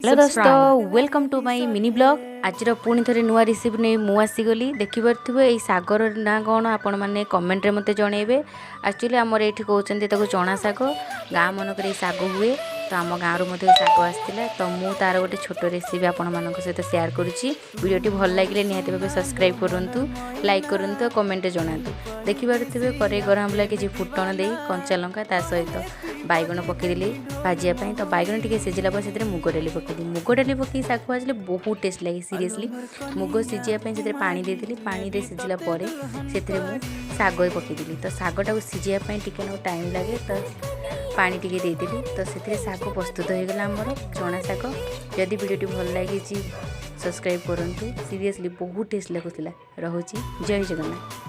Hello दोस्तों welcome to my mini blog आज पुणी थे नुआ रेसिपी नहीं मु आसीगली देखिपे ये सागर ना कौन आपण मैंने कमेंट मते जनइबे। एक्चुअली आमर ये कहते चना शाग गाँ मनक शाग हुए तो आम गाँव शाग आसाला तो मु तार गोटे छोट रेसिपी आपण मान सहित सेयार करुँची। वीडियोटी भल लगे निहाती भाव सब्सक्राइब करूँ लाइक करूँ कमेंट जनातु। देखिपे कड़े गरम लगे कि फुटन दे कंचा लंका ता सहित बैगण पकईदेली भाजापी तो बैगण टी सीझिला पर मुग डाली पकईदी मुग डाली पकई शाग भाजले बहुत टेस्ट लगे सीरियसली मुग सीझापी से पानी देदेली पानी दे सीझिला पर से शाग पकईदेली तो शागटा सीझापी टे टाइम लगे तो पानी टी देदेली तो से शाग प्रस्तुत हो गला आमर चना शाग। जदि वीडियोटी भल लगी सब्सक्राइब करूँ सीरियसली बहुत टेस्ट लगुला। रहुची जय जगन्नाथ।